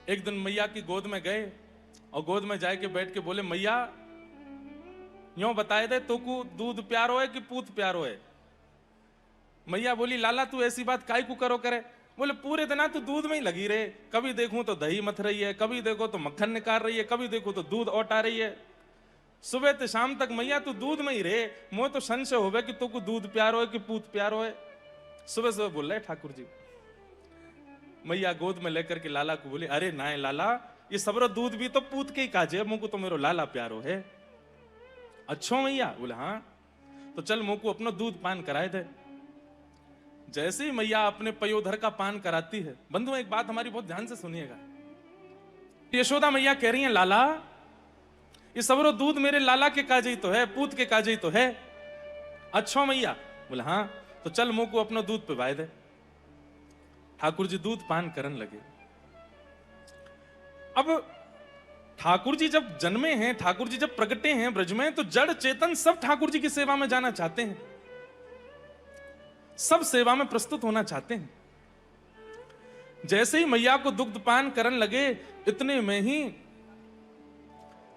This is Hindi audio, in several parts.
एक दिन मैया की गोद में गए और गोद में जाके बैठ के बोले, मैया यूं बताए दे तो को दूध प्यारो है कि पूत प्यारो है। मैया बोली, लाला तू ऐसी बात काहे को करो करे। बोले, पूरे दिन तू दूध में ही लगी रहे, कभी देखूं तो दही मथ रही है, कभी देखो तो मक्खन निकाल रही है, कभी देखो तो दूध औटा रही है। सुबह से शाम तक मैया तू दूध में ही रहे, मोह तो संशय होवे कि तू को दूध प्यारो है कि पूत प्यारो है। सुबह सुबह बोल रहे ठाकुर जी। मैया गोद में लेकर के लाला को बोली, अरे ना लाला, ये सबरो दूध भी तो पूत के ही काजे, मुंह को तो मेरो लाला प्यारो है। अच्छो मैया। बोले, हाँ तो चल मुंह को अपना दूध पान कराए दे। जैसे ही मैया अपने पयोधर का पान कराती है, बंधु एक बात हमारी बहुत ध्यान से सुनिएगा। यशोदा मैया कह रही हैं, लाला ये सबरो दूध मेरे लाला के काजे ही तो है, पूत के काजे ही तो है। अच्छो मैया। बोले, हाँ तो चल मुंह को अपना दूध पिवाए दे। ठाकुर जी दूध पान करने लगे। अब ठाकुर जी जब जन्मे हैं, ठाकुर जी जब प्रगटे हैं ब्रज में, तो जड़ चेतन सब ठाकुर जी की सेवा में जाना चाहते हैं, सब सेवा में प्रस्तुत होना चाहते हैं। जैसे ही मैया को दुग्ध पान करने लगे, इतने में ही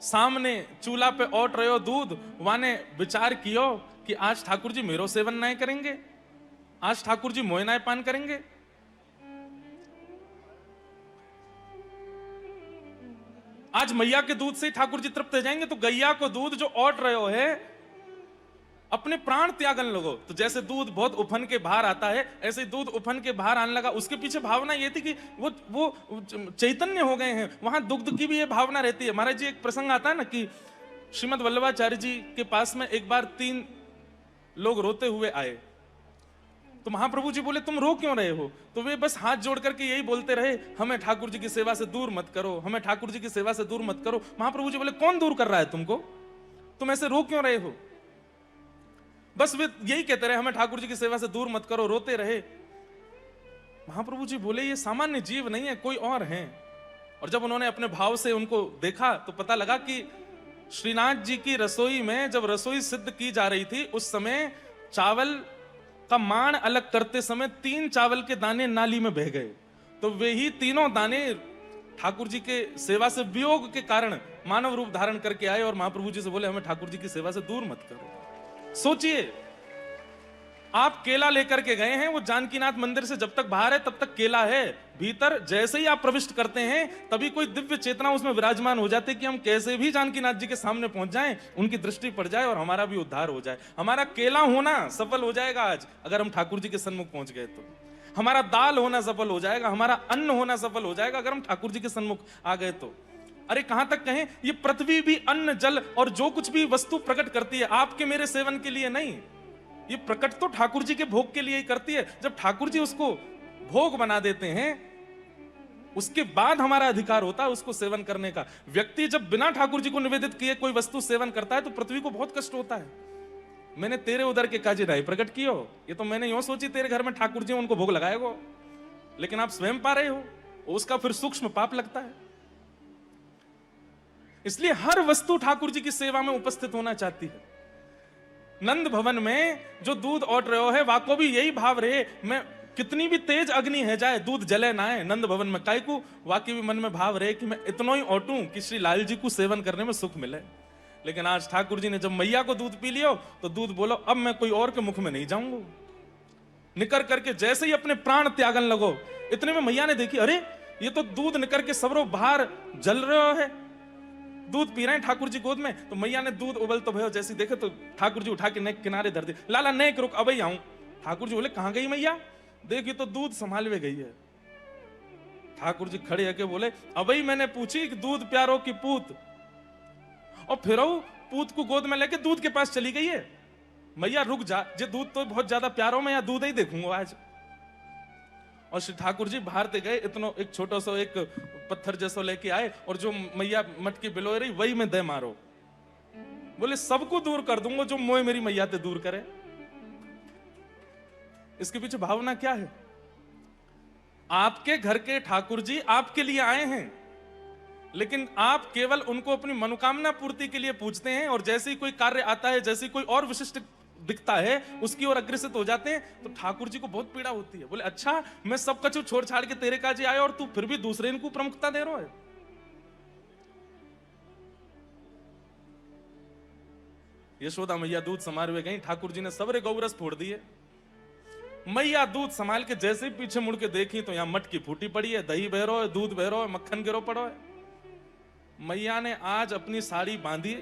सामने चूल्हा पे औट रहे हो दूध, वाने विचार कियो कि आज ठाकुर जी मेरो सेवन नहीं करेंगे, आज ठाकुर जी मोयनाय पान करेंगे। आज मैया के दूध से ठाकुर जी तृप्त हो जाएंगे। तो गैया को दूध जो औट रहे हो है, अपने प्राण त्यागन लगो। तो जैसे दूध बहुत उफन के बाहर आता है, ऐसे दूध उफन के बाहर आने लगा। उसके पीछे भावना ये थी कि वो चैतन्य हो गए हैं, वहां दुग्ध की भी ये भावना रहती है। महाराज जी एक प्रसंग आता है ना कि श्रीमद वल्लभाचार्य जी के पास में एक बार 3 लोग रोते हुए आए। तो महाप्रभु जी बोले, तुम रो क्यों रहे हो? तो वे बस हाथ जोड़ करके यही बोलते रहे, हमें ठाकुर जी की सेवा से दूर मत करो, हमें ठाकुर जी की सेवा से दूर मत करो। महाप्रभु जी बोले, कौन दूर कर रहा है तुमको? तुम ऐसे रो क्यों रहे हो? बस वे यही कहते रहे, हमें ठाकुर जी की सेवा से दूर मत करो, रोते रहे। महाप्रभु जी बोले, ये सामान्य जीव नहीं है, कोई और हैं। और जब उन्होंने अपने भाव से उनको देखा तो पता लगा कि श्रीनाथ जी की रसोई में जब रसोई सिद्ध की जा रही थी, उस समय चावल का माण अलग करते समय 3 चावल के दाने नाली में बह गए। तो वे ही तीनों दाने ठाकुर जी के सेवा से वियोग के कारण मानव रूप धारण करके आए और महाप्रभु जी से बोले, हमें ठाकुर जी की सेवा से दूर मत करो। सोचिए, आप केला लेकर के गए हैं, वो जानकीनाथ मंदिर से जब तक बाहर है तब तक केला है, भीतर जैसे ही आप प्रविष्ट करते हैं तभी कोई दिव्य चेतना उसमें विराजमान हो जाती है कि हम कैसे भी जानकीनाथ जी के सामने पहुंच जाएं, उनकी दृष्टि पड़ जाए और हमारा भी उद्धार हो जाए। हमारा केला होना सफल हो जाएगा आज अगर हम ठाकुर जी के सन्मुख पहुंच गए तो। हमारा दाल होना सफल हो जाएगा, हमारा अन्न होना सफल हो जाएगा अगर हम ठाकुर जी के सन्मुख आ गए तो। अरे कहां तक कहें, ये पृथ्वी भी अन्न जल और जो कुछ भी वस्तु प्रकट करती है, आपके मेरे सेवन के लिए नहीं, ये प्रकट तो ठाकुर जी के भोग के लिए ही करती है। जब ठाकुर जी उसको भोग बना देते हैं, उसके बाद हमारा अधिकार होता है उसको सेवन करने का। व्यक्ति जब बिना ठाकुर जी को निवेदित किए कोई वस्तु सेवन करता है तो पृथ्वी को बहुत कष्ट होता है। मैंने तेरे उदर के काजे नहीं प्रकट कियो, ये तो मैंने यूं सोची तेरे घर में ठाकुर जी उनको भोग लगाएगो, लेकिन आप स्वयं पा रहे हो, उसका फिर सूक्ष्म पाप लगता है। इसलिए हर वस्तु ठाकुर जी की सेवा में उपस्थित होना चाहती है। नंद भवन में जो दूध औट रहे हो है, वाको भी यही भाव रहे, मैं कितनी भी तेज अग्नि है जाए दूध जले ना है। नंद भवन में काय को वाकई भी मन में भाव रहे कि मैं इतना ही औटूं कि श्री लाल जी को सेवन करने में सुख मिले। लेकिन आज ठाकुर जी ने जब मैया को दूध पी लियो तो दूध बोलो, अब मैं कोई और के मुख में नहीं जाऊंगा। निकर करके जैसे ही अपने प्राण त्यागन लगो, इतने में मैया ने देखी, अरे ये तो दूध निकर के सबरो बाहर जल रहा है, दूध पी रहे हैं ठाकुर जी गोद में। तो मैया ने दूध उबल तो भयो जैसे देखे तो ठाकुर जी उठा के नेक किनारे धर दे। लाला नेक रुक, अब ही आऊं। ठाकुर जी बोले, कहां गई मैया? देखी तो दूध संभालवे गई है। ठाकुर जी खड़े होके बोले, अब ही मैंने पूछी कि दूध प्यारो की पूत, और फिर पूत को गोद में लेके दूध के पास चली गई है। मैया रुक जा, जे दूध तो बहुत ज्यादा प्यारो में, या दूध ही देखूंगा आज। और श्री ठाकुर जी बाहर ते गए, इतना एक छोटा सा एक पत्थर जैसा लेके आए और जो मैया मटकी बिलो रही वही में दे मारो। बोले, सबको दूर कर दूंगा जो मोह मेरी मैया ते दूर करे। इसके पीछे भावना क्या है? आपके घर के ठाकुर जी आपके लिए आए हैं, लेकिन आप केवल उनको अपनी मनोकामना पूर्ति के लिए पूछते हैं, और जैसे ही कोई कार्य आता है, जैसे कोई और विशिष्ट दिखता है उसकी ओर अग्रसित हो जाते हैं, तो ठाकुर जी को बहुत पीड़ा होती है। बोले अच्छा, मैं सब कछु छोड़ छाड़ के तेरे काजे आया और तू फिर भी दूसरे इनको प्रमुखता दे रहा है। यशोदा मैया दूध संभाल हुए गई, ठाकुर जी ने सबरे गौरस फोड़ दिए। मैया दूध संभाल के जैसे ही पीछे मुड़ के देखी तो यहाँ मटकी फूटी पड़ी है, दही बह रहा है, दूध बह रहा है, मक्खन गिरो पड़ो है। मैया ने आज अपनी साड़ी बांधी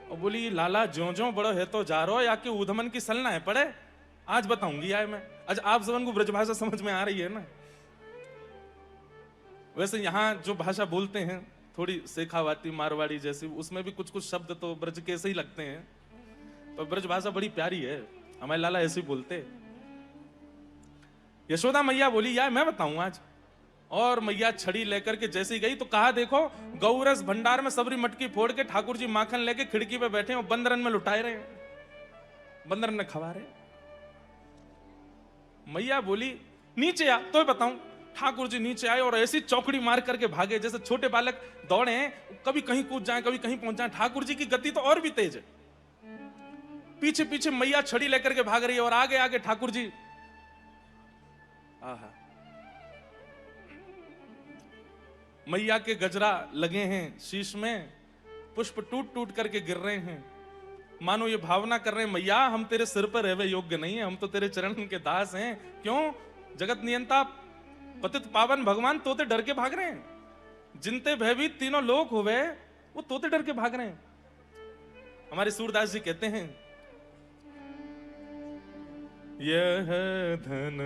और बोली लाला ज्यो ज्यो बड़ो है तो जा रहा है, या कि उधमन की सलना है पड़े, आज बताऊंगी आए मैं। आज आप सबन को ब्रजभाषा समझ में आ रही है ना। वैसे यहाँ जो भाषा बोलते हैं थोड़ी शेखावाती मारवाड़ी जैसी, उसमें भी कुछ कुछ शब्द तो ब्रज के ऐसे ही लगते हैं, तो ब्रज भाषा बड़ी प्यारी है, हमारे लाला ऐसे ही बोलते। यशोदा मैया बोली यार मैं बताऊं आज, और मैया छड़ी लेकर के जैसे ही गई तो कहा देखो गौरस भंडार में सबरी मटकी फोड़ के ठाकुर जी माखन लेके खिड़की पे बैठे हैं, बंदरन में लुटाए रहे, बंदरन ने खवा रहे। मैया बोली नीचे आ तो बताऊं। ठाकुर जी नीचे आए और ऐसी चौकड़ी मार करके भागे जैसे छोटे बालक दौड़े हैं, कभी कहीं कूद जाए कभी कहीं पहुंच जाए। ठाकुर जी की गति तो और भी तेज है। पीछे पीछे मैया छड़ी लेकर के भाग रही है और आगे आगे ठाकुर जी। आहा, मैया के गजरा लगे हैं शीश में, पुष्प टूट टूट करके गिर रहे हैं, मानो ये भावना कर रहे हैं मैया हम तेरे सिर पर रहवे योग्य नहीं है, हम तो तेरे चरण के दास हैं। क्यों? जगत नियंता पतित पावन भगवान तोते डर के भाग रहे हैं, जिनते भयभीत तीनों लोग हुए वो तोते डर के भाग रहे हैं। हमारे सूरदास जी कहते हैं यह धन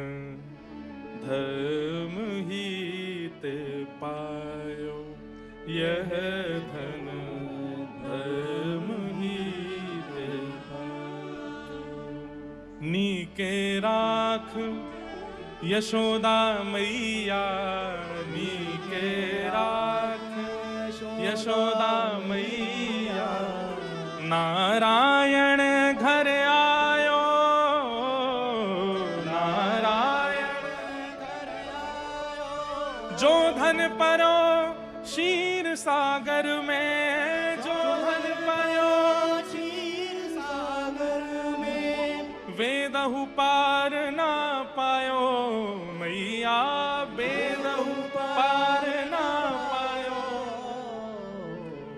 धर्म ही ते पायो, यह धन धर्म ही ते पायो। नीके राख यशोदा मैया, नीके राख यशोदा मैया, नारायण घर आयो, जो धन परो क्षीर सागर में, जो धन परो क्षीर सागर में, वेदहु पार ना पायो मैया, वेदहु पार ना पायो,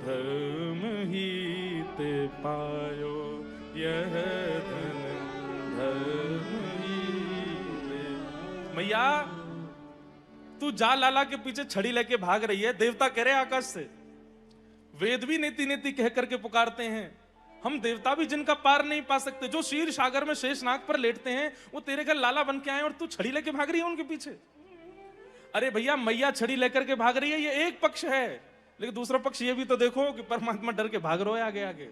धर्म ही ते पायो, यह धन धर्म ही ते। मैया तू जा लाला के पीछे छड़ी लेके भाग रही है, देवता कह रहे आकाश से, वेद भी नेति नेति कह करके पुकारते हैं, हम देवता भी जिनका पार नहीं पा सकते, जो शीर सागर में शेषनाग पर लेटते हैं, वो तेरे घर लाला बन के आए और तू छड़ी लेके भाग रही है उनके पीछे। अरे भैया मैया छड़ी लेकर के भाग रही है ये एक पक्ष है, लेकिन दूसरा पक्ष ये भी तो देखो कि परमात्मा डर के भाग रहा है आगे आगे।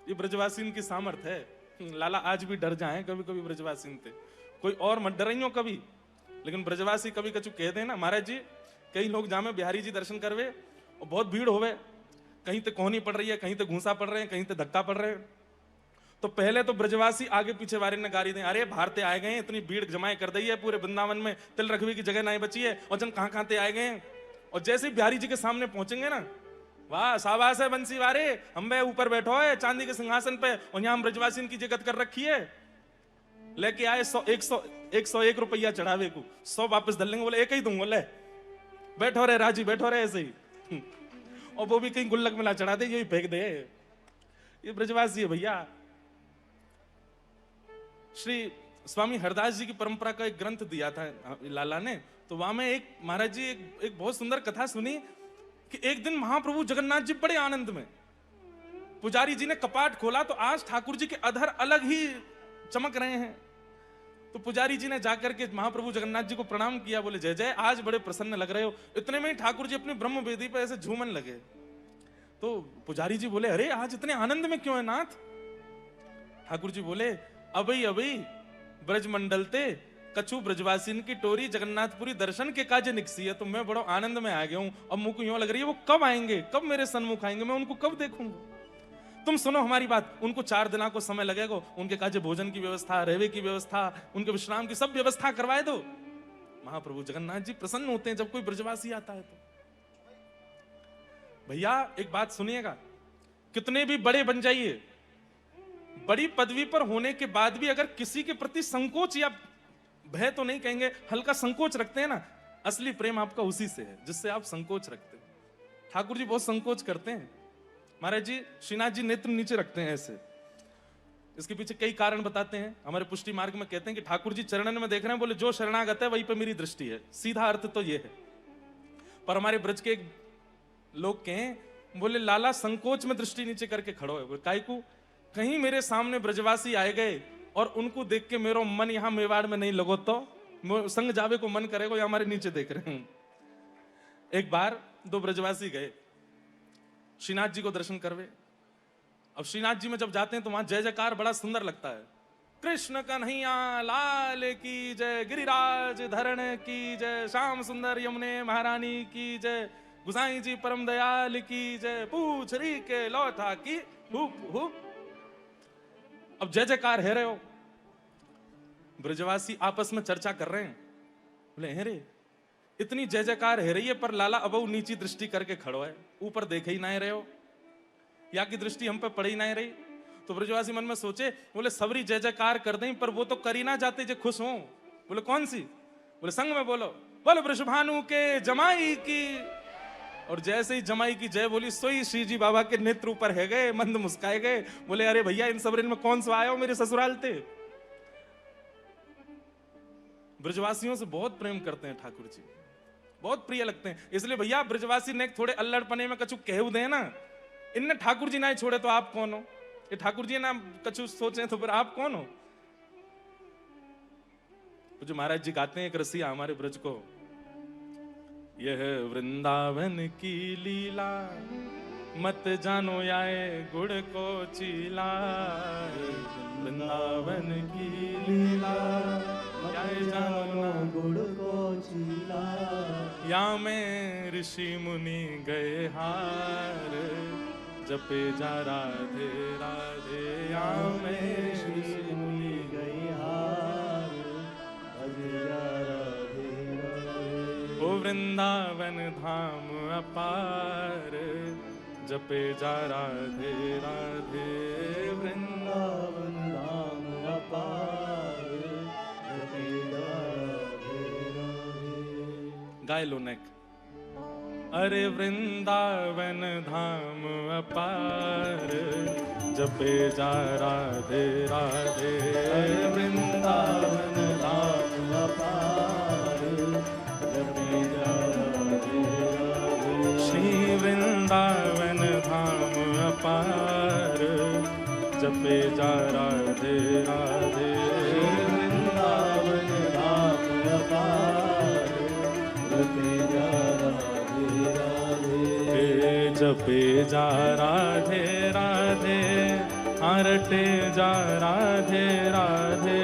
ये ब्रजवासी की सामर्थ्य है। लाला आज भी डर जाए कभी कभी ब्रजवासी थे, कोई और मत डराइयो कभी, लेकिन ब्रजवासी कभी कछु कह दे ना महाराज जी, कई लोग जामे बिहारी जी दर्शन करवे और बहुत भीड़ होवे, कहीं तो कोहनी पड़ रही है, कहीं तो घूसा पड़ रहे हैं, कहीं तो धक्का पड़ रहे हैं, तो पहले तो ब्रजवासी आगे पीछे वाले ने गाली दें, अरे भारते आए गए, इतनी भीड़ जमाए कर दी है पूरे वृंदावन में, तिल रखवी की जगह नहीं बची है, और जन कहां कहां आए गए। और जैसे ही बिहारी जी के सामने पहुंचेंगे ना, वाह शाबाश है बंसी वारे, हम बे ऊपर बैठो है चांदी के सिंहासन पे, और यहाँ हम ब्रजवासी की जगत कर रखी है। लेके आए 101 रुपया चढ़ावे को, 100 वापस धर लेंगे, बोले एक ही दूंगा, ले बैठो रे राजी बैठो रे ऐसे ही, और वो भी कहीं गुल्लक मिला चढ़ा दे, यही फेंक दे। ये ब्रजवासी है भैया। श्री स्वामी हरदास जी की परंपरा का एक ग्रंथ दिया था लाला ने, तो वहां में एक महाराज जी एक बहुत सुंदर कथा सुनी कि एक दिन महाप्रभु जगन्नाथ जी बड़े आनंद में, पुजारी जी ने कपाट खोला तो आज ठाकुर जी के अधर अलग ही चमक रहे हैं। तो पुजारी जी ने जाकर के महाप्रभु जगन्नाथ जी को प्रणाम किया, बोले जय जय, आज बड़े प्रसन्न लग रहे हो। इतने में ही ठाकुर जी अपनी ब्रह्म वेदी पर ऐसे झूमन लगे। तो पुजारी जी बोले अरे आज इतने आनंद में क्यों है नाथ? ठाकुर जी बोले अबई अबई ब्रज मंडल ते कछु ब्रजवासीन की टोरी जगन्नाथपुरी दर्शन के काजे निकसी है। तो मैं बड़ा आनंद में आ गया हूं, अब मुझको यूं लग रही है वो कब आएंगे, कब मेरे सन्मुख आएंगे, मैं उनको कब देखूंगा। तुम सुनो हमारी बात, उनको 4 दिन को समय लगेगा, उनके काजे भोजन की व्यवस्था, रहवे की व्यवस्था, उनके विश्राम की सब व्यवस्था करवाए दो। महाप्रभु जगन्नाथ जी प्रसन्न होते हैं जब कोई ब्रजवासी आता है तो। भैया एक बात सुनिएगा, कितने भी बड़े बन जाइए, बड़ी पदवी पर होने के बाद भी अगर किसी के प्रति संकोच या भय तो नहीं कहेंगे, हल्का संकोच रखते हैं ना, असली प्रेम आपका उसी से है जिससे आप संकोच रखते हैं। ठाकुर जी बहुत संकोच करते हैं। महाराज जी, श्रीनाथ जी नेत्र नीचे रखते हैं ऐसे। इसके पीछे कई कारण बताते हैं। हमारे पुष्टि मार्ग में कहते हैं कि ठाकुर जी चरणन में देख रहे हैं, बोले जो शरणागत है वहीं पे मेरी दृष्टि है। सीधा अर्थ तो ये है। पर हमारे ब्रज के लोग कहें, बोले लाला संकोच में दृष्टि नीचे करके खड़ो है। काई को कहीं मेरे सामने ब्रजवासी आए गए और उनको देख के मेरो मन यहां मेवाड़ में नहीं लगो तो संग जावे को मन करेगा, या हमारे नीचे देख रहे हैं। एक बार दो ब्रजवासी गए श्रीनाथ जी को दर्शन करवे। अब श्रीनाथ जी में जब जाते हैं तो वहां जय जयकार बड़ा सुंदर लगता है। कृष्ण कन्हैया लाल की जय, गिरिराज धरण की जय, श्याम सुंदर यमुने महारानी की जय, गुसाई जी परम दयाल की जय, पूछरी के लौथा की हुप हुप। अब जय जयकार है रहे हो, ब्रजवासी आपस में चर्चा कर रहे हैं। बोले हे रे, इतनी जय जयकार है रही है पर लाला अब नीची दृष्टि करके खड़ो है, ऊपर देखे ही ना रहे हो, या की दृष्टि हम पे पड़ी ना रही। तो ब्रजवासी मन में सोचे, बोले सबरी जय जयकार कर दें पर वो तो करी ना जाते जो खुश हो। बोले कौन सी? बोले संग में बोलो, बोल वृषभानु के जमाई की। और जैसे ही जमाई की जय बोली, सोई श्री जी बाबा के नेत्र ऊपर है गए, मंद मुस्काए गए। बोले अरे भैया, इन सबरिन में कौन सा आया हो, मेरे ससुराल थे। ब्रजवासियों से बहुत प्रेम करते हैं ठाकुर जी, बहुत प्रिय लगते हैं। इसलिए भैया ब्रजवासी ने थोड़े अल्लड़पने में कछु कहू दे ना, इनने ठाकुर जी ना ही छोड़े तो आप कौन हो? ये ठाकुर जी ना कछु सोचे तो फिर आप कौन हो? तो जो महाराज जी गाते हैं एक रसिया हमारे ब्रज को, यह वृंदावन की लीला मत जानो याए गुड़ को चीला। वृंदावन की लीला याए जानो ना गुड़ को चीला। या में ऋषि मुनि गए हार, जपे जा राधे राधे। या में ऋषि मुनि गए हार, जपे जा राधे राधे। ओ वृंदावन धाम अपार, जपे जा राधे राधे। वृंदावन धाम अपार, जपे जा राधे राधे। गाय लो नेक। अरे वृंदावन धाम अपार, जपे जा राधे राधे। वृंदावन धाम अपार, जपे जा राधे राधे। श्री वृंदावन धाम अपार, जपे जा राधे राधे। वृंदावन धाम अपार, जपे जा राधे राधे। जपे जा राधे राधे, रटे जा राधे राधे।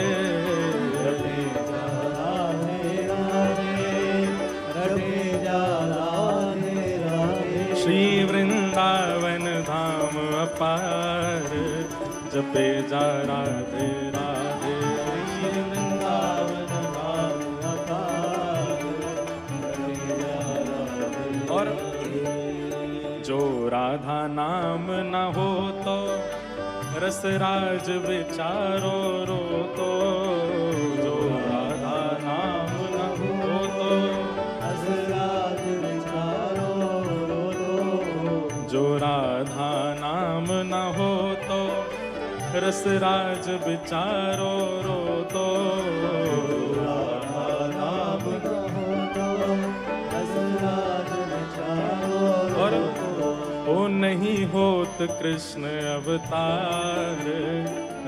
जपे जा राधे राधे, रटे जा राधे राधे। श्री वृंदावन धाम अपार, जपे जा राधे राधे। श्री वृंदावन धाम अपार, जपे जा राधे। और जो राधा नाम न हो तो रसराज विचारो रो तो। जो राधा नाम न हो तो रसराज विचारो रो तो। जो राधा नाम न हो तो रसराज विचारो रो तो। राधा नाम न हो तो रसराज विचारो रो तो। ओ नहीं होत कृष्ण अवतार,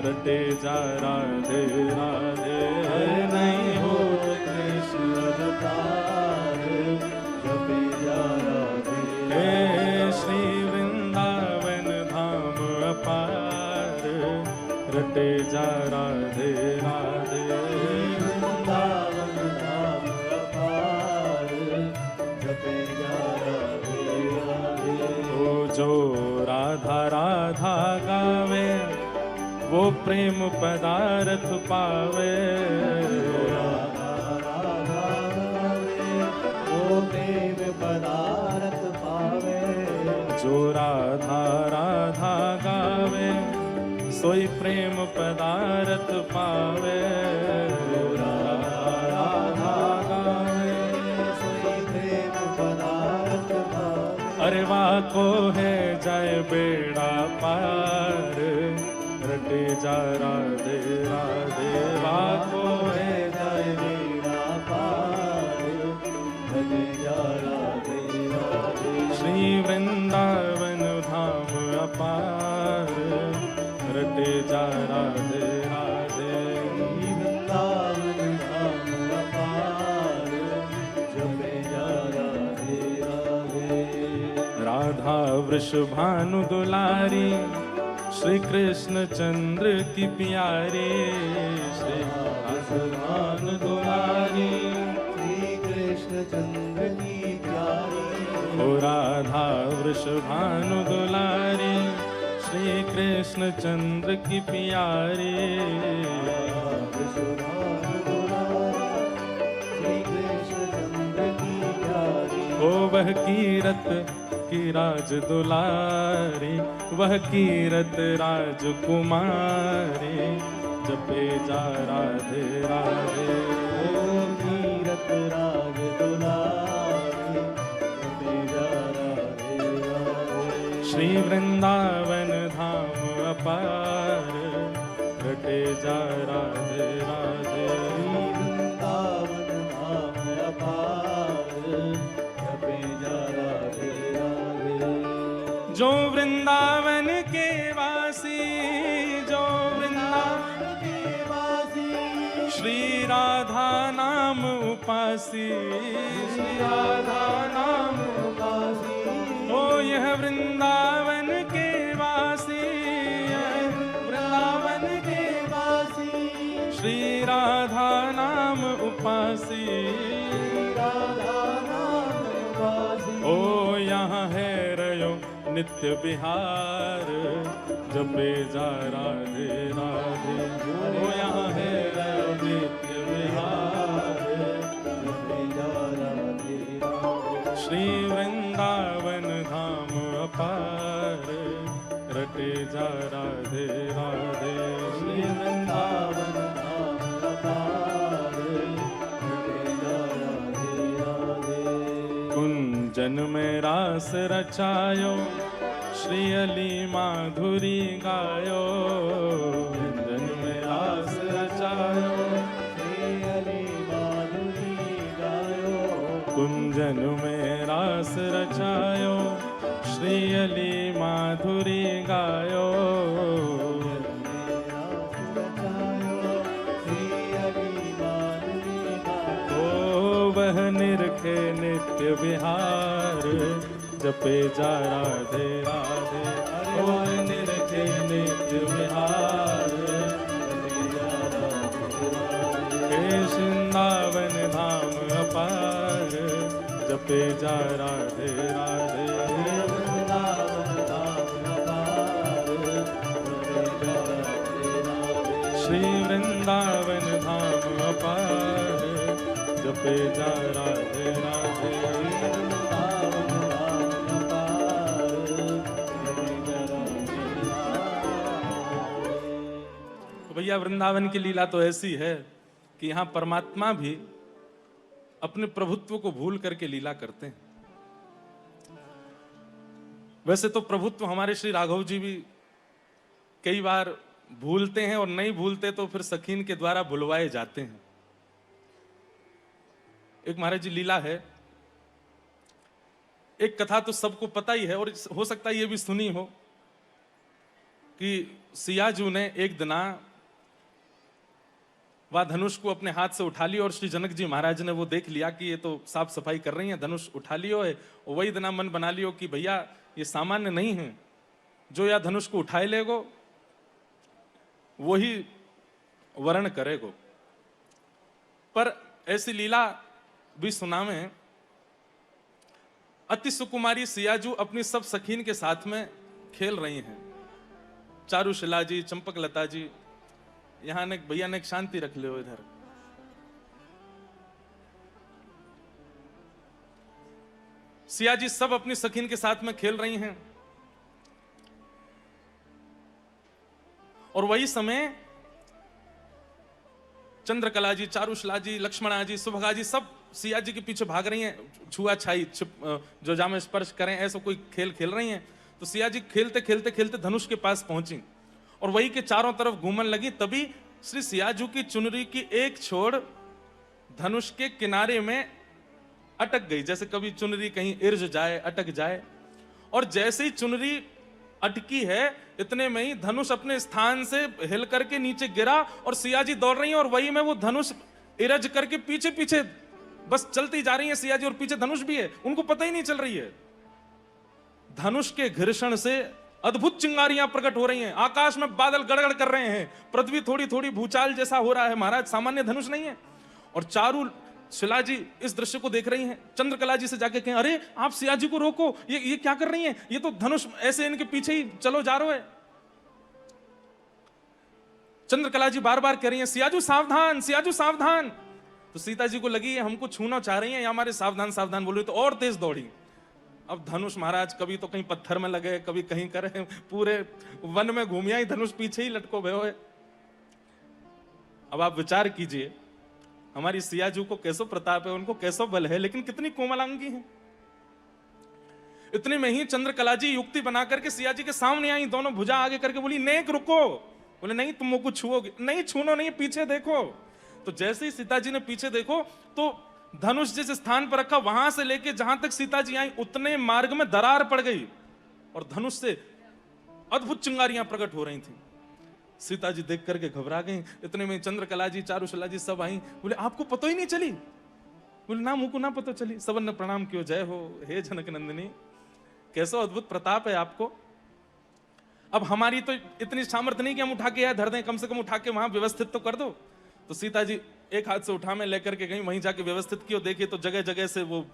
रटे जा राधे राधे। नहीं होत कृष्ण अवतार, जपे जा राधे। हे श्री वृंदावन धाम अपार, रटे जा राधे राधे। वृंदावन धाम अपार, जपे जा राधे राधे। ओ जो राधा राधा गावे, वो प्रेम पदार्थ पावे। राधा राधा गावे, वो प्रेम पदार्थ पावे। जो राधा राधा पदार्थ पावे, राधा गावे सोई प्रेम पदार्थ पावे। अरे वाको है जाए बेड़ा पार, रटे जा राधे राधे, वाको है जाए बेड़ा पार, रटे जा राधे राधे। श्री वृंदावन धाम अपार, रटे जा राधे राधे। वृंदावन धाम अपार, जपे जा राधे राधे। राधा वृषभानु दुलारी, श्री कृष्ण चंद्र की प्यारी, श्री वृषभानु दुलारी, श्री कृष्ण चंद्र की प्यारी। ओ राधा वृषभानु दुलारी, श्री कृष्ण चंद्र की प्यारी। श्री कृष्ण चंद्र की प्यारी। ओ वह कीरत की राज दुलारी, वह कीरत राजकुमारी, जपे जा राधे राधे। ओ कीरत राज दुलारी, जपे जा राधे राधे। श्री वृंदावन धाम अपार, रटे जा राधे राधे। वृंदावन धाम अपार, जपे जा राधे राधे। जो वृंदावन के वासी, जो वृंदावन के वासी, श्री राधा नाम उपासी, श्री राधा नाम उपासी। ओ यह वृंदावन के वासी, यह वृंदावन के वासी, श्री राधा नाम उपासी। राधा नाम उपासी। ओ यहाँ है रयो नित्य बिहार, जपे जा राधे राधे। ओ यहाँ है रयो नित्य बिहार, जपे जा राधे राधे। श्री वृंदावन धाम अपार, रटे जा राधे राधे। श्री वृंदावन धाम अपार, जपे जा राधे राधे। कुंजन में रास रचायो, श्री अली माधुरी गायो। कुंजन में रास रचायो, श्री अली माधुरी गायो। कुंजन में रास रचायो, श्री अली माधुरी गायो। ओ वह निरखे नित्य विहार, जपे जा राधे राधे। ओ निरखे नित्य विहार, जपे जा राधे राधे। हे वृंदावन धाम अपार, जपे जा राधे राधे। वृंदावन धाम अपार, जपे जा राधे राधे। श्री वृंदावन धाम अपार, जपे जा राधे राधे। वृंदावन धाम अपार, जपे जा राधे राधे। तो भैया वृंदावन की लीला तो ऐसी है कि यहाँ परमात्मा भी अपने प्रभुत्व को भूल करके लीला करते हैं। वैसे तो प्रभुत्व हमारे श्री राघव जी भी कई बार भूलते हैं, और नहीं भूलते तो फिर सखीन के द्वारा भुलवाए जाते हैं। एक महाराज जी लीला है, एक कथा तो सबको पता ही है, और हो सकता है ये भी सुनी हो कि सियाजू ने एक दिना वह धनुष को अपने हाथ से उठा लिया, और श्री जनक जी महाराज ने वो देख लिया कि ये तो साफ सफाई कर रही है, धनुष उठा लियो है। और वही दिना मन बना लियो कि भैया ये सामान्य नहीं है, जो या धनुष को उठाए लेगो वही वर्ण करेगो। पर ऐसी लीला भी सुना में, अति सुकुमारी सियाजू अपनी सब सखीन के साथ में खेल रही हैं। चारुशिला जी, चंपक लता जी, यहां ने भैया ने एक शांति रख ले इधर। सिया जी सब अपनी सखीन के साथ में खेल रही हैं, और वही समय चंद्रकला जी, चारुशला जी, लक्ष्मणा जी, सुभगा जी सब सिया जी के पीछे भाग रही हैं, छुआ छाई जो जामे स्पर्श करें ऐसा कोई खेल खेल रही हैं। तो सिया जी खेलते खेलते खेलते धनुष के पास पहुंची और वही के चारों तरफ घूमने लगी। तभी श्री सियाजू की चुनरी की एक छोड़ धनुष के किनारे में अटक गई, जैसे कभी चुनरी कहीं इर्ज जाए, अटक जाए। और जैसे ही चुनरी अटकी है इतने में ही धनुष अपने स्थान से हिल करके नीचे गिरा और सियाजी दौड़ रही हैं और वही में वो धनुष इरज करके पीछे पीछे बस चलती जा रही है सियाजी और पीछे धनुष भी है, उनको पता ही नहीं चल रही है। धनुष के घर्षण से अद्भुत चिंगारियां प्रकट हो रही हैं, आकाश में बादल गड़गड़ कर रहे हैं, पृथ्वी थोड़ी थोड़ी भूचाल जैसा हो रहा है। महाराज सामान्य धनुष नहीं है। और चारू शिला जी इस दृश्य को देख रही हैं, चंद्रकला जी से जाके कहें अरे आप सिया जी को रोको, ये क्या कर रही हैं, ये तो धनुष ऐसे इनके पीछे ही चलो जा रहे है। चंद्रकला जी बार बार कह रही हैं सियाजू सावधान, सियाजू सावधान। तो सीता जी को लगी है हमको छूना चाह रही हैं या हमारे सावधान सावधान बोल रही, तो और तेज दौड़ी। अब धनुष महाराज कभी तो कहीं पत्थर में लगे, कभी कहीं करे, पूरे वन में घूमिया ही धनुष पीछे ही लटको भयो है। अब आप विचार कीजिए हमारी सियाजू को कैसो प्रताप है, उनको कैसो बल है, लेकिन कितनी कोमलांगी है। इतने में ही चंद्रकला जी युक्ति बना करके सिया जी के सामने आई, दोनों भुजा आगे करके बोली नेक रुको। बोले नहीं तुम मुझको छुओगे नहीं, छूनो नहीं, पीछे देखो। तो जैसे ही सीता जी ने पीछे देखो तो धनुष जिस स्थान पर रखा वहां से लेके जहां तक सीता जी आई उतने मार्ग में दरार पड़ गई और धनुष से अद्भुत चिंगारियां प्रकट हो रही थी। सीता जी देख करके घबरा गई। इतने में चंद्रकला जी, चारुशला जी सब आई। बोले आपको पता ही नहीं चली? बोले ना मुझको ना पता चली। सबन ने प्रणाम कियो, जय हो हे जनक नंदिनी, कैसा अद्भुत प्रताप है आपको। अब हमारी तो इतनी सामर्थ्य नहीं कि हम उठा के यह धर दें, कम से कम उठा के वहां व्यवस्थित तो कर दो। तो सीता जी एक हाथ से उठा में लेकर के गई, वहीं जाके व्यवस्थित किया। देखे तो जगह जगह से वो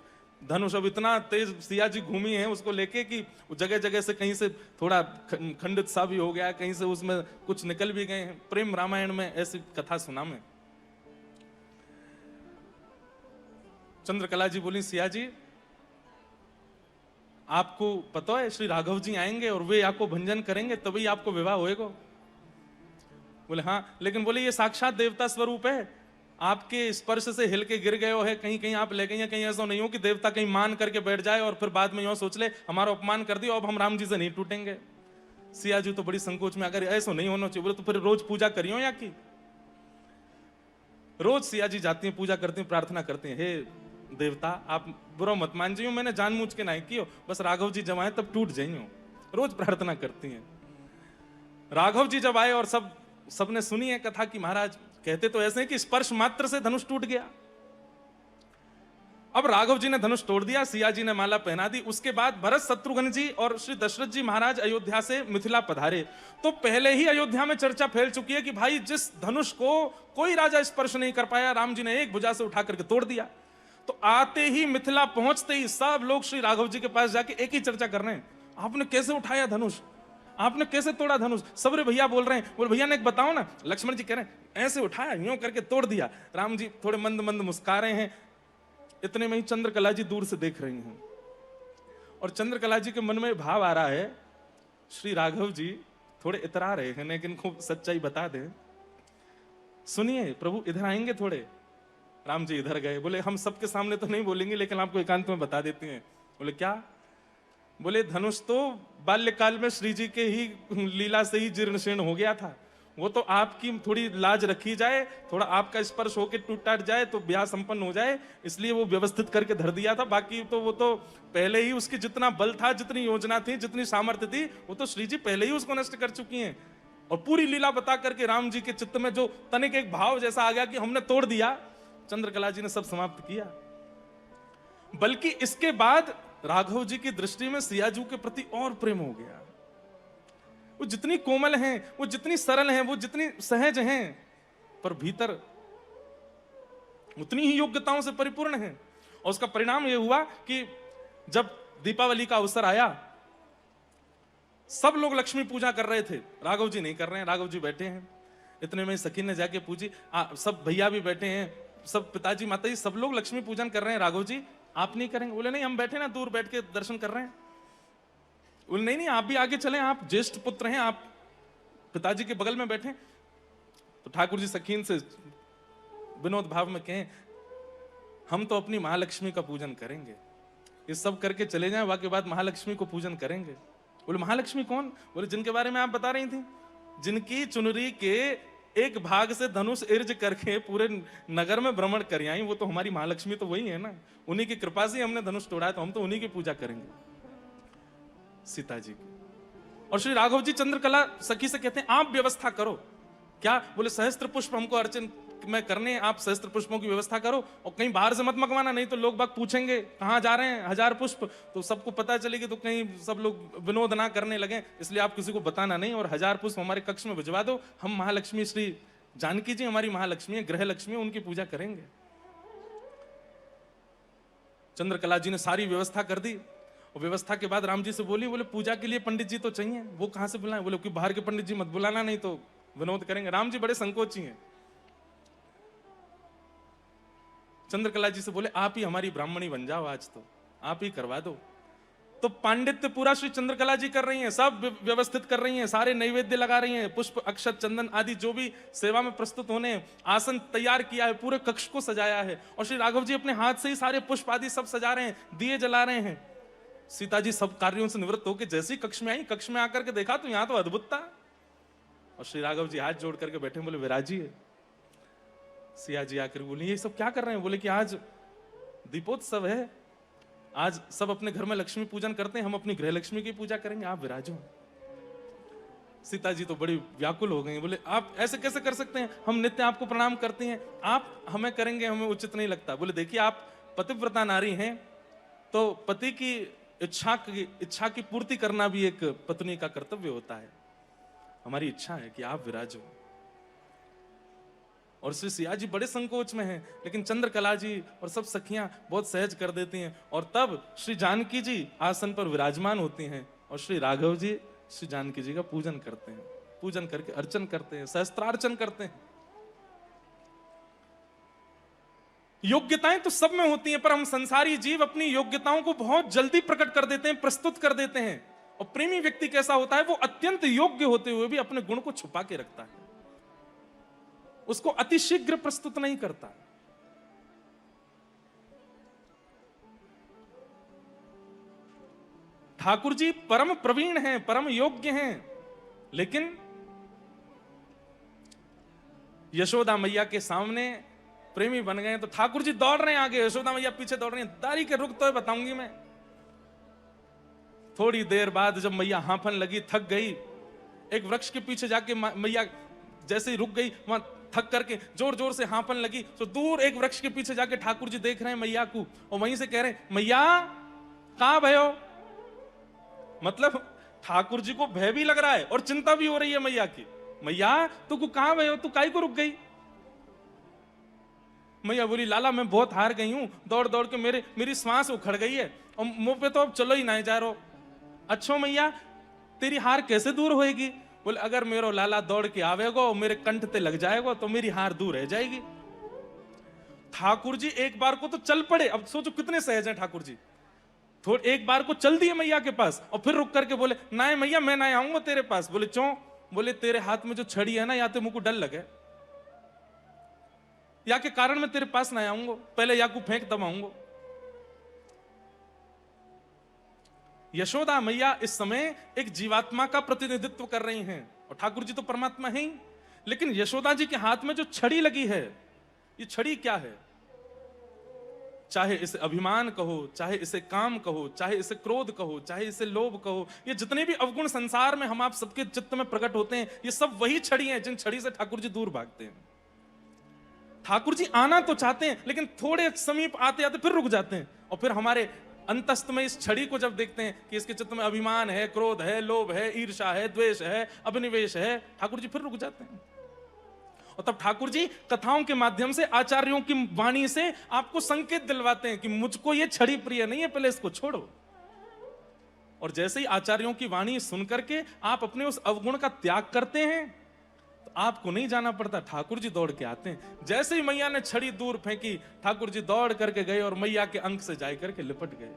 धनुष अब इतना तेज सिया जी घूमी है उसको लेके कि जगह जगह से कहीं से थोड़ा खंडित सा भी हो गया, कहीं से उसमें कुछ निकल भी गए हैं। प्रेम रामायण में ऐसी कथा सुना मैं। चंद्रकला जी बोली सिया जी आपको पता है श्री राघव जी आएंगे और वे आपको भंजन करेंगे तभी आपको विवाह होएगा। बोले हाँ, लेकिन बोले ये साक्षात देवता स्वरूप है, आपके स्पर्श से हिल के गिर गए हो है, कहीं कहीं आप ले गई हैं, कहीं ऐसा नहीं हो कि देवता कहीं मान करके बैठ जाए और फिर बाद में यूं सोच ले हमारा अपमान कर दिया अब हम राम जी से नहीं टूटेंगे। सिया जी तो बड़ी संकोच में, अगर ऐसा नहीं होना चाहिए बोले तो फिर रोज पूजा करियो या की। रोज सिया जी जाती हैं, पूजा करती हैं, प्रार्थना करती हैं, हे देवता आप बुरा मत मान जाइयो, मैंने जानबूझ के नहीं कियो, बस राघव जी जब आए तब टूट जाइयो। रोज प्रार्थना करती हैं। राघव जी जब आए और सबने सुनी है कथा कि महाराज कहते तो ऐसे हैं कि स्पर्श मात्र से धनुष टूट गया। अब राघव जी ने धनुष तोड़ दिया, सिया जी ने माला पहना दी। उसके बाद भरत शत्रुघ्न जी और श्री दशरथ जी महाराज अयोध्या से मिथिला पधारे। तो पहले ही अयोध्या में चर्चा फैल चुकी है कि भाई जिस धनुष को कोई राजा स्पर्श नहीं कर पाया, राम जी ने एक भुजा से उठा करके तोड़ दिया। तो आते ही मिथिला पहुंचते ही सब लोग श्री राघव जी के पास जाके एक ही चर्चा कर रहे हैं, आपने कैसे उठाया धनुष, आपने कैसे तोड़ा धनुष। सबरे भैया बोल रहे हैं, बोले भैया ने एक बताओ ना। लक्ष्मण जी कह रहे हैं ऐसे उठाया, यूं करके तोड़ दिया। राम जी थोड़े मंद मंद मुस्कुरा रहे हैं। इतने में ही चंद्रकला जी दूर से देख रही हैं और चंद्रकला जी के मन में भाव आ रहा है श्री राघव जी थोड़े इतरा रहे हैं, लेकिन खूब सच्चाई बता दें। सुनिए प्रभु इधर आएंगे थोड़े। राम जी इधर गए। बोले हम सबके सामने तो नहीं बोलेंगे लेकिन आपको एकांत में बता देते हैं। बोले क्या? बोले धनुष तो बाल्यकाल में श्री जी के ही लीला से ही जीर्ण शीर्ण हो गया था, वो तो आपकी थोड़ी लाज रखी जाए, थोड़ा आपका स्पर्श होके टूट टाट जाए तो ब्याह संपन्न हो जाए, इसलिए वो व्यवस्थित करके धर दिया था। बाकी तो वो तो पहले ही उसकी जितना बल था, जितनी योजना थी, जितनी सामर्थ्य थी, वो तो श्री जी पहले ही उसको नष्ट कर चुकी हैं। और पूरी लीला बता करके राम जी के चित्त में जो तनिक एक भाव जैसा आ गया कि हमने तोड़ दिया, चंद्रकला जी ने सब समाप्त किया। बल्कि इसके बाद राघव जी की दृष्टि में सियाजू के प्रति और प्रेम हो गया। वो जितनी कोमल हैं, वो जितनी सरल हैं, वो जितनी सहज हैं, पर भीतर उतनी ही योग्यताओं से परिपूर्ण हैं। और उसका परिणाम यह हुआ कि जब दीपावली का अवसर आया, सब लोग लक्ष्मी पूजा कर रहे थे, राघव जी नहीं कर रहे हैं। राघव जी बैठे हैं। इतने में सखी ने जाके पूछी, सब भैया भी बैठे हैं, सब पिताजी माताजी सब लोग लक्ष्मी पूजन कर रहे हैं, राघव जी आप नहीं करेंगे? बोले नहीं हम बैठे ना, दूर बैठ के दर्शन कर रहे हैं। बोले नहीं नहीं आप भी आगे चलें, आप ज्येष्ठ पुत्र हैं, आप पिताजी के बगल में बैठे। तो ठाकुर जी सखीन से विनोद भाव में कहें, हम तो अपनी महालक्ष्मी का पूजन करेंगे, ये सब करके चले जाएं, बाकी बाद महालक्ष्मी को पूजन करेंगे। बोले महालक्ष्मी कौन? बोले जिनके बारे में आप बता रही थी, जिनकी चुनरी के एक भाग से धनुष इर्ज करके पूरे नगर में भ्रमण कर आई, वो तो हमारी महालक्ष्मी तो वही है ना, उन्हीं की कृपा से हमने धनुष तोड़ा है, तो हम तो उन्हीं की पूजा करेंगे, सीता जी की। और श्री राघव जी चंद्रकला सखी से कहते हैं आप व्यवस्था करो। क्या? बोले सहस्त्र पुष्प हमको अर्चन में करने, आप सहस्त्र पुष्पों की व्यवस्था करो और कहीं बाहर से मत मंगवाना, नहीं तो लोग बाग पूछेंगे कहाँ जा रहे हैं, 1000 पुष्प, तो सबको पता चलेगी तो कहीं सब लोग विनोद ना करने लगे, इसलिए आप किसी को बताना नहीं, और 1000 पुष्प हमारे कक्ष में भिजवा दो, हम महालक्ष्मी श्री जानकी जी हमारी महालक्ष्मी है, गृह लक्ष्मी, उनकी पूजा करेंगे। चंद्रकला जी ने सारी व्यवस्था कर दी, और व्यवस्था के बाद राम जी से बोली, बोले पूजा के लिए पंडित जी तो चाहिए, वो कहां से बुलाएं? बोले कि बाहर के पंडित जी मत बुलाना, नहीं तो विनोद करेंगे। राम जी बड़े संकोची हैं। चंद्रकला जी से बोले आप ही हमारी ब्राह्मणी बन जाओ, आज तो आप ही करवा दो। तो पांडित्य पूरा श्री चंद्रकला जी कर रही हैं, सब व्यवस्थित कर रही हैं, सारे नैवेद्य लगा रही हैं, पुष्प अक्षत चंदन आदि जो भी सेवा में प्रस्तुत होने, आसन तैयार किया है, पूरे कक्ष को सजाया है, और श्री राघव जी अपने हाथ से ही सारे पुष्प आदि सब सजा रहे हैं, दिए जला रहे हैं। सीता जी सब कार्यों से निवृत्त होकर जैसे ही कक्ष में आई, कक्ष में आकर के देखा तो यहाँ तो अद्भुत था, और श्री राघव जी हाथ जोड़ करके बैठे, बोले विराजी। सिया जी आकर बोली ये सब क्या कर रहे हैं? बोले कि आज दीपोत्सव है, आज सब अपने घर में लक्ष्मी पूजन करते हैं, हम अपनी गृह लक्ष्मी की पूजा करेंगे, आप विराजो। सीता जी तो बड़ी व्याकुल हो गई, बोले आप ऐसे कैसे कर सकते हैं, हम नित्य आपको प्रणाम करते हैं, आप हमें करेंगे, हमें उचित नहीं लगता। बोले देखिए आप पतिव्रता नारी हैं, तो पति की इच्छा की पूर्ति करना भी एक पत्नी का कर्तव्य होता है, हमारी इच्छा है कि आप विराजो। और श्री सिया जी बड़े संकोच में हैं, लेकिन चंद्रकला जी और सब सखियां बहुत सहज कर देती हैं, और तब श्री जानकी जी आसन पर विराजमान होती हैं, और श्री राघव जी श्री जानकी जी का पूजन करते हैं, पूजन करके अर्चन करते हैं, सहस्त्रार्चन करते हैं। योग्यताएं तो सब में होती हैं, पर हम संसारी जीव अपनी योग्यताओं को बहुत जल्दी प्रकट कर देते हैं, प्रस्तुत कर देते हैं। और प्रेमी व्यक्ति कैसा होता है, वो अत्यंत योग्य होते हुए भी अपने गुण को छुपा के रखता है, उसको अतिशीघ्र प्रस्तुत नहीं करता। ठाकुर जी परम प्रवीण हैं, परम योग्य हैं, लेकिन यशोदा मैया के सामने प्रेमी बन गए तो ठाकुर जी दौड़ रहे हैं आगे, यशोदा मैया पीछे दौड़ रही हैं। दारी के रुक तो बताऊंगी मैं। थोड़ी देर बाद जब मैया हांफन लगी, थक गई, एक वृक्ष के पीछे जाके मैया जैसे ही रुक गई, वहां थक करके जोर जोर से हांफन लगी, तो दूर एक वृक्ष के पीछे जाके ठाकुर जी देख रहे हैं मैया को, और वहीं से कह रहे हैं मैया कहां भयो। मतलब ठाकुर जी को भय भी लग रहा है और चिंता भी हो रही है मैया की, मैया तू को कहां भयो, तू काहे को रुक गई। मैया बोली लाला मैं बहुत हार गई हूं, दौड़ दौड़ के मेरी सांस उखड़ गई है, और मुंह पे तो अब चलो ही नहीं जा रहा। अच्छो मैया तेरी हार कैसे दूर होएगी? बोले अगर मेरो लाला दौड़ के आवेगा और मेरे कंठ पे लग जाएगा तो मेरी हार दूर रह जाएगी। ठाकुर जी एक बार को तो चल पड़े, अब सोचो कितने सहज हैं ठाकुर जी, थोड़ा एक बार को चल दिए मैया के पास, और फिर रुक करके बोले ना मैया मैं ना आऊंगा तेरे पास। बोले क्यों? बोले तेरे हाथ में जो छड़ी है ना, या तो मुझको डर लगे, या के कारण मैं तेरे पास ना आऊंगा, पहले या को फेंक तब आऊंगा। यशोदा मैया इस समय एक जीवात्मा का प्रतिनिधित्व कर रही हैं, और ठाकुर जी तो परमात्मा हैं, लेकिन यशोदा जी के हाथ में जो छड़ी लगी है, ये छड़ी क्या है? चाहे इसे अभिमान कहो, चाहे इसे काम कहो, चाहे इसे क्रोध कहो, चाहे इसे लोभ कहो, ये जितने भी अवगुण संसार में हम आप सबके चित्त में प्रकट होते हैं, ये सब वही छड़ी हैं जिन छड़ी से ठाकुर जी दूर भागते हैं। ठाकुर जी आना तो चाहते हैं, लेकिन थोड़े समीप आते आते फिर रुक जाते हैं, और फिर हमारे अंतस्थ में इस छड़ी को जब देखते हैं कि इसके चित्त में अभिमान है, क्रोध है, लोभ है, ईर्ष्या है, द्वेष है, अभिनिवेश है, ठाकुर जी फिर रुक जाते हैं। और तब ठाकुर जी कथाओं के माध्यम से, आचार्यों की वाणी से आपको संकेत दिलवाते हैं कि मुझको ये छड़ी प्रिय नहीं है, पहले इसको छोड़ो। और जैसे ही आचार्यों की वाणी सुनकर के आप अपने उस अवगुण का त्याग करते हैं, तो आपको नहीं जाना पड़ता, ठाकुर जी दौड़ के आते हैं। जैसे ही मैया ने छड़ी दूर फेंकी, ठाकुर जी दौड़ करके गए और मैया के अंक से जाकर के लिपट गए।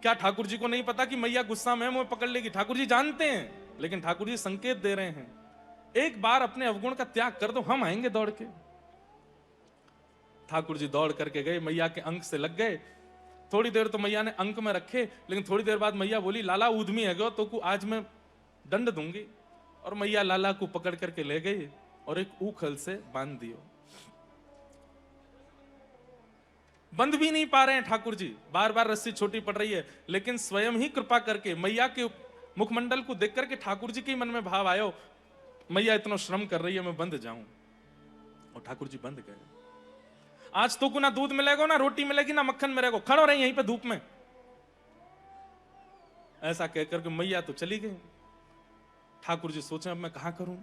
क्या ठाकुर जी को नहीं पता कि मैया गुस्सा में मुझे पकड़ लेगी? ठाकुर जी जानते हैं, लेकिन ठाकुर जी संकेत दे रहे हैं, एक बार अपने अवगुण का त्याग कर दो, हम आएंगे दौड़ के। ठाकुर जी दौड़ करके गए, मैया के अंक से लग गए। थोड़ी देर तो मैया ने अंक में रखे, लेकिन थोड़ी देर बाद मैया बोली, लाला ऊधमी है गो तो को आज मैं दंड दूंगी। और मैया लाला को पकड़ करके ले गई और एक ऊखल से बांध दियो। बंद भी नहीं पा रहे हैं ठाकुर जी, बार बार रस्सी छोटी पड़ रही है, लेकिन स्वयं ही कृपा करके मैया के मुखमंडल को देख करके ठाकुर जी के मन में भाव आयो, मैया इतना श्रम कर रही है, मैं बंद जाऊं। और ठाकुर जी बंद गए। आज तो को ना दूध मिलेगा, ना रोटी मिलेगी, ना मक्खन मिलेगा, खड़ो रहे यहीं पे धूप में। ऐसा कहकर के मैया तो चली गई। ठाकुर जी सोचे अब मैं कहां करूं।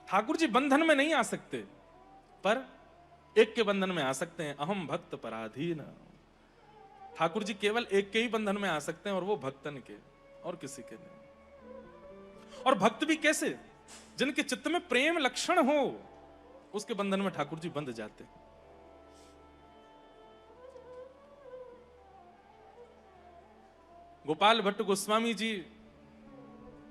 ठाकुर जी बंधन में नहीं आ सकते, पर एक के बंधन में आ सकते हैं, अहम भक्त पराधीन। ठाकुर जी केवल एक के ही बंधन में आ सकते हैं, और वो भक्तन के, और किसी के नहीं। और भक्त भी कैसे? जिनके चित्त में प्रेम लक्षण हो, उसके बंधन में ठाकुर जी बंध जाते हैं। गोपाल भट्ट गोस्वामी जी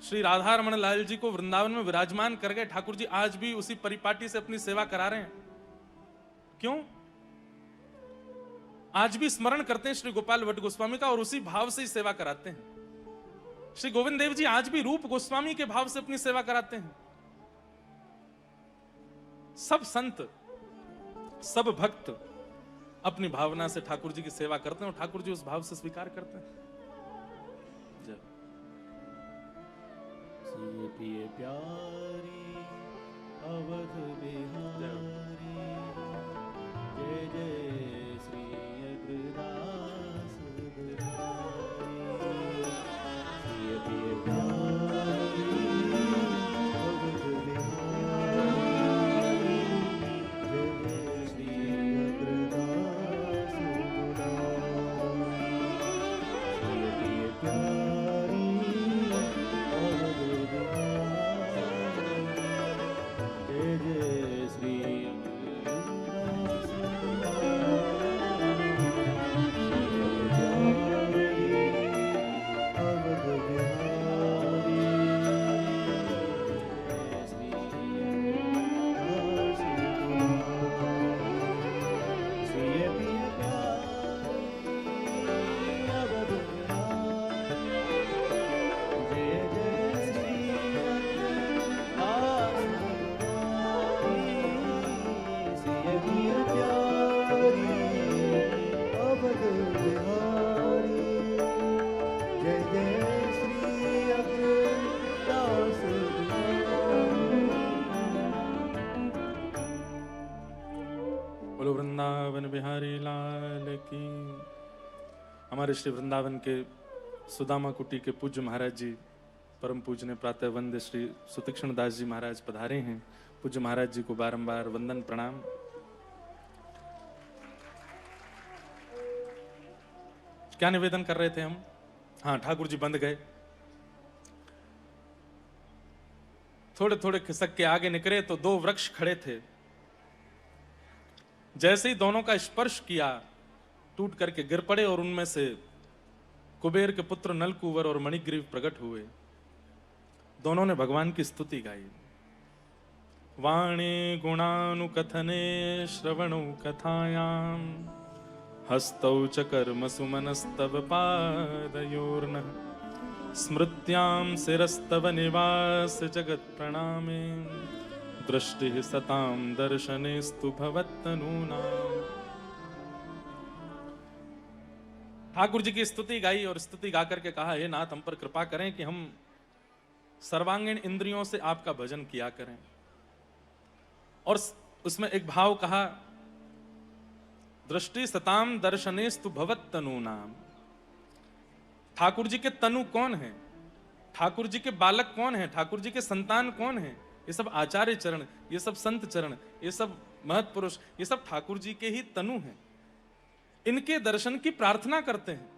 श्री राधा रमण लाल जी को वृंदावन में विराजमान कर गए। ठाकुर जी आज भी उसी परिपाटी से अपनी सेवा करा रहे हैं। क्यों? आज भी स्मरण करते हैं श्री गोपाल भट्ट गोस्वामी का, और उसी भाव से ही सेवा कराते हैं। श्री गोविंद देव जी आज भी रूप गोस्वामी के भाव से अपनी सेवा कराते हैं। सब संत, सब भक्त अपनी भावना से ठाकुर जी की सेवा करते हैं, और ठाकुर जी उस भाव से स्वीकार करते हैं। सिय पिय प्यारी अवध बिहारी, जय जय श्री अग्रदास बिहारी। सिय पिय प्यारी अवध बिहारी, जय जय श्री अग्रदास बिहारी। सिय पिय प्यारी अवध जय जय श्री अग्रदास अवध बिहारी, जय श्री अग्रदास सिय पिय प्यारी अवध बिहारी, जय जय श्री अग्रदास सिय पिय प्यारी अवध बिहारी, जय जय श्री अग्रदास बोलो वृंदावन बिहारी लाल की। हमारे श्री वृंदावन के सुदामा कुटी के पूज्य महाराज जी, परम पूज्य प्रातः वंद्य श्री सुतीक्ष्ण दास जी महाराज पधारे हैं। पूज्य महाराज जी को बारंबार वंदन प्रणाम। क्या निवेदन कर रहे थे हम? हाँ, ठाकुर जी बंद गए। थोड़े थोड़े खिसक के आगे निकले तो दो वृक्ष खड़े थे। जैसे ही दोनों का स्पर्श किया, टूट करके गिर पड़े, और उनमें से कुबेर के पुत्र नलकुवर और मणिग्रीव प्रकट हुए। दोनों ने भगवान की स्तुति गाई। वाणी गुणानुकथने श्रवणौ कथायाम, हस्तौ च कर्म सुमनस्तव पादयोर्नः, स्मृत्यां शिरस्तव निवास जगत् प्रणामे, दृष्टि सतां दर्शनेस्तु भवत्तनूनाम्। ठाकुर जी की स्तुति गाई, और स्तुति गा करके कहा, हे नाथ, हम पर कृपा करें कि हम सर्वांगीण इंद्रियों से आपका भजन किया करें। और उसमें एक भाव कहा, दृष्टि सताम दर्शनेस्तु भवत्तनूनाम। ठाकुर जी के तनु कौन है? ठाकुर जी के बालक कौन है? ठाकुर जी के संतान कौन है? ये सब आचार्य चरण, ये सब संत चरण, ये सब महत्पुरुष, ये सब ठाकुर जी के ही तनु हैं। इनके दर्शन की प्रार्थना करते हैं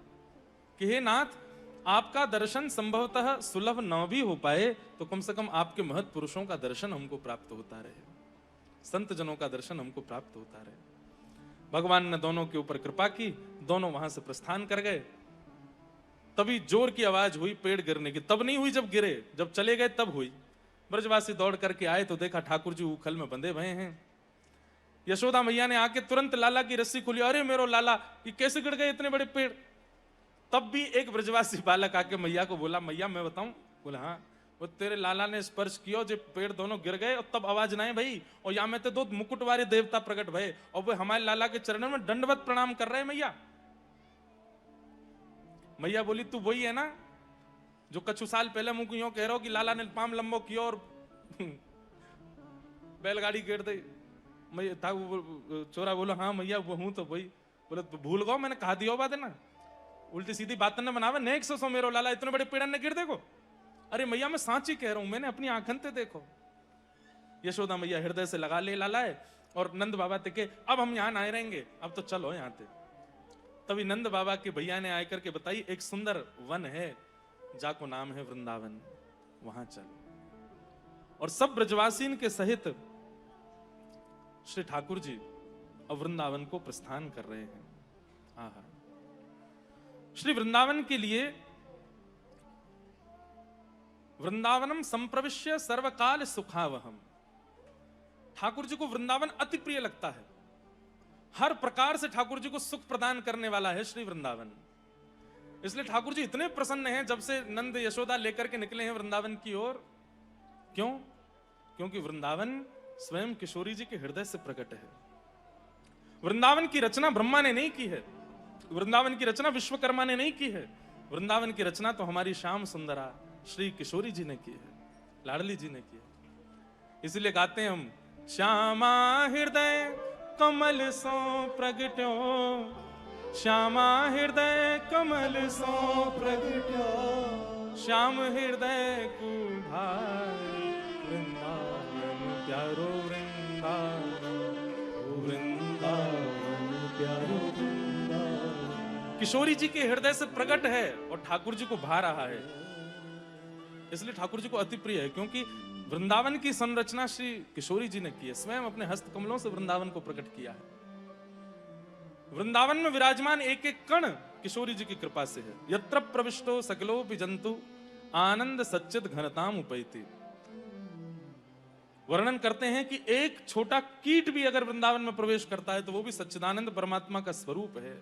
कि हे नाथ, आपका दर्शन संभवतः सुलभ न भी हो पाए तो कम से कम आपके महत्पुरुषों का दर्शन हमको प्राप्त होता रहे, संत जनों का दर्शन हमको प्राप्त होता रहे। भगवान ने दोनों के ऊपर कृपा की, दोनों वहां से प्रस्थान कर गए। तभी जोर की आवाज हुई पेड़ गिरने की। तब नहीं हुई जब गिरे, जब चले गए तब हुई। ब्रजवासी दौड़ करके आए तो देखा ठाकुर जी उखल में बंधे हुए हैं। यशोदा मैया ने आके तुरंत लाला की रस्सी खोली, अरे मेरो लाला ये कैसे गिर गए इतने बड़े पेड़। तब भी एक ब्रजवासी बालक आके मैया को बोला, मैया मैं बताऊं? बोला हाँ। वो तेरे लाला ने स्पर्श किया जो पेड़ दोनों गिर गए, और तब आवाज ना है भाई, और यहाँ में तो दो मुकुट वाले देवता प्रकट भये, और वो हमारे लाला के चरणों में दंडवत प्रणाम कर रहे हैं मैया। मैया बोली, तू वही है ना जो कछु साल पहले मुझको यूं कह रहा हो कि लाला ने पाम लंबो किया और बैलगाड़ी गिर दी। मैं था चोरा बोला, हाँ मैया वो हूं। तो वही बोले, तो भूल गो मैंने कहा दियो बात है ना, उल्टी सीधी बात न बनावे। नेक्स्ट सो मेरो लाला इतने बड़े पेड़ ने गिर देखो। अरे मैया मैं सांची कह रहा हूं, मैंने अपनी आंखन ते देखो। यशोदा मैया हृदय से लगा ले लाला है, और नंद बाबा टिके, अब हम यहां आए रहेंगे, अब तो चलो यहां थे। तभी नंद बाबा के भैया ने आकर के बताई, एक सुंदर वन है जाको नाम है वृंदावन, वहां चल। और सब ब्रजवासीन के सहित श्री ठाकुर जी अब वृंदावन को प्रस्थान कर रहे हैं। आहा, श्री वृंदावन के लिए वृंदावनम संप्रविश्य सर्वकाल सुखावहम। ठाकुर जी को वृंदावन अति प्रिय लगता है, हर प्रकार से ठाकुर जी को सुख प्रदान करने वाला है श्री वृंदावन। इसलिए ठाकुर जी इतने प्रसन्न हैं जब से नंद यशोदा लेकर के निकले हैं वृंदावन की ओर। क्यों? क्योंकि वृंदावन स्वयं किशोरी जी के हृदय से प्रकट है। वृंदावन की रचना ब्रह्मा ने नहीं की है, वृंदावन की रचना विश्वकर्मा ने नहीं की है, वृंदावन की रचना तो हमारी श्याम सुंदरा श्री किशोरी जी ने की है, लाडली जी ने की है। इसलिए गाते हैं हम, श्यामा हृदय कमल सो प्रगट्यो, श्यामा हृदय कमल सो प्रगट्यो, श्याम हृदय कुभाई, वृंदावन प्यारो वृंदावन, वृंदावन प्यारो वृंदावन। किशोरी जी के हृदय से प्रकट है और ठाकुर जी को भा रहा है, इसलिए ठाकुर जी को अति प्रिय है। क्योंकि वृंदावन की संरचना श्री किशोरी जी ने की है, स्वयं अपने हस्त कमलों से वृंदावन को प्रकट किया है। वृंदावन में विराजमान एक एक कण किशोरी जी की कृपा से है। यत्र प्रविष्टो सकलोपि जंतु आनंद सच्चित घनताम उपैति। वर्णन करते हैं कि एक छोटा कीट भी अगर वृंदावन में प्रवेश करता है तो वो भी सच्चिदानंद परमात्मा का स्वरूप है।